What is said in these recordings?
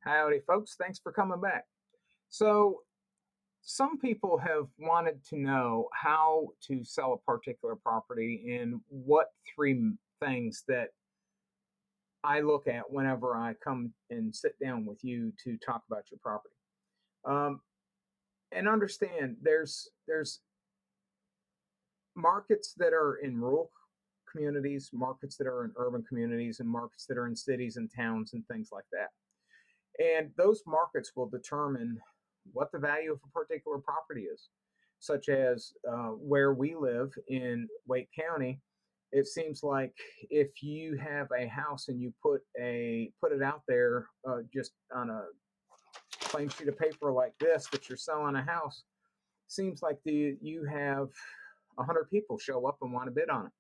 Howdy, folks. Thanks for coming back. So, some people have wanted to know how to sell a particular property and what things that I look at whenever I come and sit down with you to talk about your property. Um, and understand there's markets that are in rural communities, markets that are in urban communities, and markets that are in cities and towns and things like that. And those markets will determine what the value of a particular property is, such as where we live in Wake County. It seems like if you have a house and you put it out there just on a plain sheet of paper like this that you're selling a house, seems like you have 100 people show up and want to bid on it.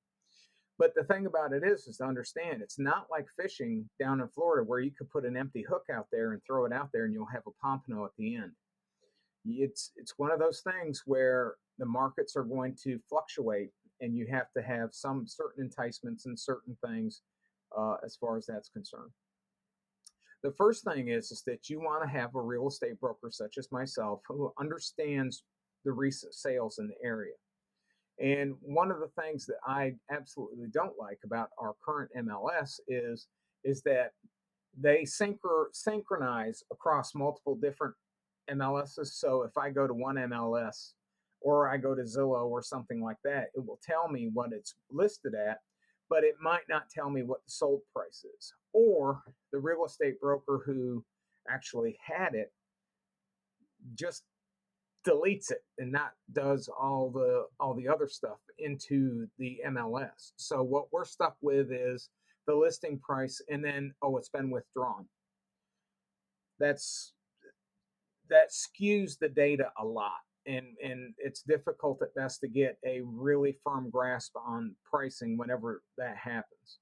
But the thing about it is to understand it's not like fishing down in Florida where you could put an empty hook out there and throw it out there and you'll have a pompano at the end. It's one of those things where the markets are going to fluctuate and you have to have some certain enticements and certain things as far as that's concerned. The first thing is that you want to have a real estate broker such as myself who understands the recent sales in the area. And one of the things that I absolutely don't like about our current MLS is that they synchronize across multiple different MLSs. So if I go to one MLS or I go to Zillow or something like that, it will tell me what it's listed at, but it might not tell me what the sold price is. Or the real estate broker who actually had it just deletes it and not does all the other stuff into the MLS. So what we're stuck with is the listing price and then it's been withdrawn. That's that skews the data a lot, and it's difficult at best to get a really firm grasp on pricing whenever that happens.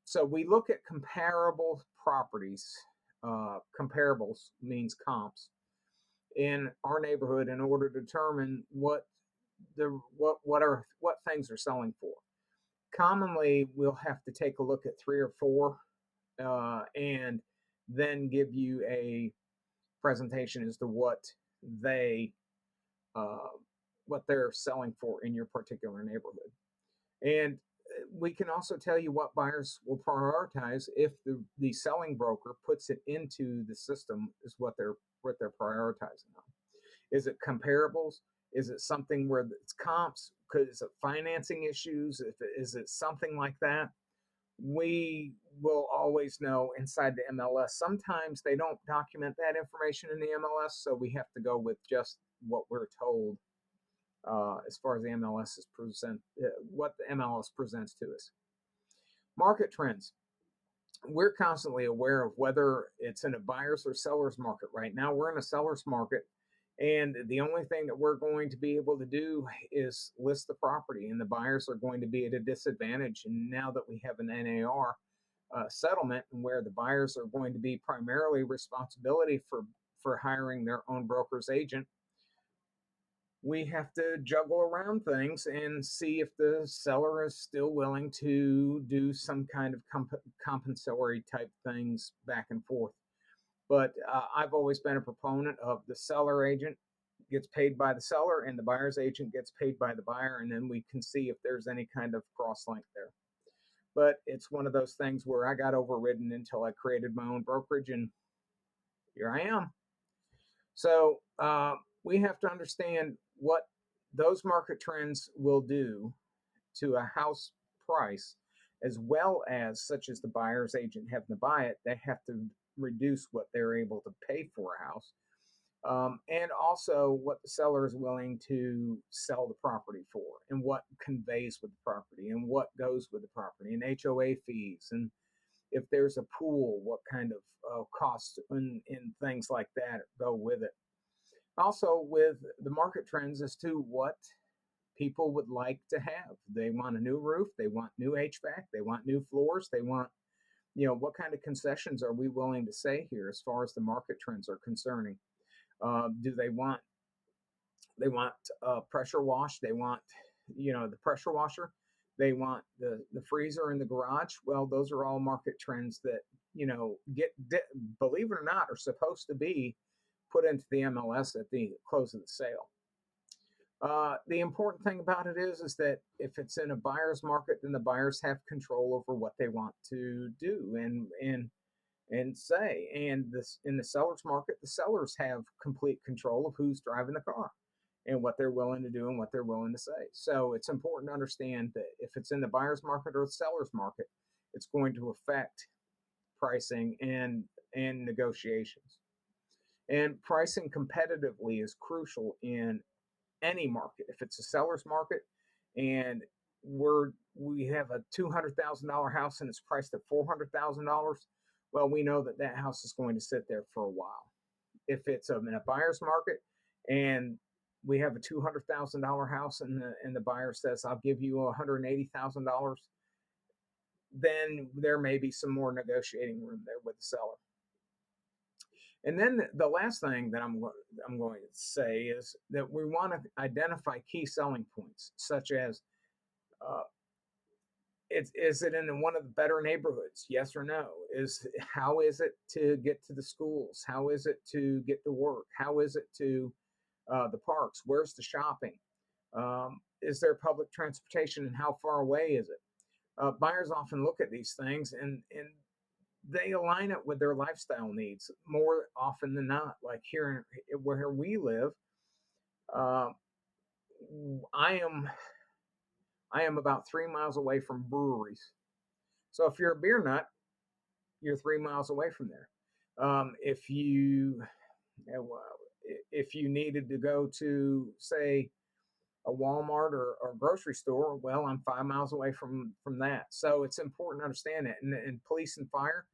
So we look at comparable properties. Comparables means comps in our neighborhood in order to determine what things are selling for. Commonly, we'll have to take a look at three or four and then give you a presentation as to they uh, what they're selling for in your particular neighborhood. And we can also tell you what buyers will prioritize if the selling broker puts it into the system is what they're prioritizing on. Is it comparables? Is it something where it's comps? Is it financing issues? Is it something like that? We will always know inside the MLS. Sometimes they don't document that information in the MLS, so we have to go with just what we're told as far as the MLS is what the MLS presents to us. Market trends. We're constantly aware of whether it's in a buyer's or seller's market. Right now, we're in a seller's market, and the only thing that we're going to be able to do is list the property, and the buyers are going to be at a disadvantage. And now that we have an NAR settlement, and where the buyers are going to be primarily responsibility for hiring their own broker's agent, we have to juggle around things and see if the seller is still willing to do some kind of compensatory type things back and forth. But I've always been a proponent of the seller agent gets paid by the seller and the buyer's agent gets paid by the buyer, and then we can see if there's any kind of cross link there. But it's one of those things where I got overridden until I created my own brokerage, and here I am. So we have to understand what those market trends will do to a house price, as well as such as the buyer's agent having to buy it, they have to reduce what they're able to pay for a house. And also what the seller is willing to sell the property for and what conveys with the property and what goes with the property and HOA fees. And if there's a pool, what kind of costs and things like that go with it. Also, with the market trends as to what people would like to have. They want a new roof, they want new HVAC, they want new floors, they want, what kind of concessions are we willing to say here as far as the market trends are concerning? Do they want pressure wash? They want, the pressure washer. They want the freezer in the garage. Well, those are all market trends that believe it or not, are supposed to be put into the MLS at the close of the sale. The important thing about it is that if it's in a buyer's market, then the buyers have control over what they want to do and say. And this in the seller's market, the sellers have complete control of who's driving the car and what they're willing to do and what they're willing to say. So it's important to understand that if it's in the buyer's market or the seller's market, it's going to affect pricing and negotiations. And pricing competitively is crucial in any market. If it's a seller's market and we have a $200,000 house and it's priced at $400,000, well, we know that that house is going to sit there for a while. If it's in a buyer's market and we have a $200,000 house and the buyer says, "I'll give you $180,000," then there may be some more negotiating room there with the seller. And then the last thing that I'm going to say is that we want to identify key selling points, such as uh, is it in one of the better neighborhoods? Yes or no? How is it to get to the schools? How is it to get to work? How is it to the parks? Where's the shopping? Is there public transportation, and how far away is it? Buyers often look at these things and they align it with their lifestyle needs more often than not. Like here where we live, uh, I am I am about 3 miles away from breweries. So if you're a beer nut, you're 3 miles away from there. If you if you needed to go to, say, a Walmart or grocery store, well, I'm 5 miles away from that. So it's important to understand that. And police and fire,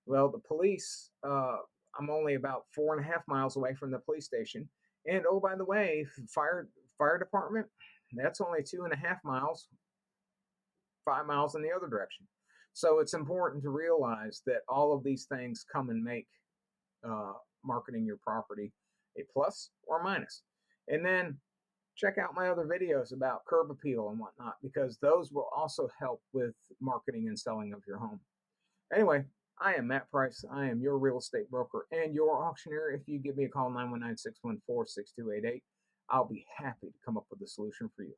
well, the police, I'm only about 4.5 miles away from the police station. And oh, by the way, fire department, that's only 2.5 miles, 5 miles in the other direction. So it's important to realize that all of these things come and make uh, marketing your property a plus or minus. And then check out my other videos about curb appeal and whatnot, because those will also help with marketing and selling of your home. Anyway, I am Matt Price. I am your real estate broker and your auctioneer. If you give me a call, 919 614 6288, I'll be happy to come up with a solution for you.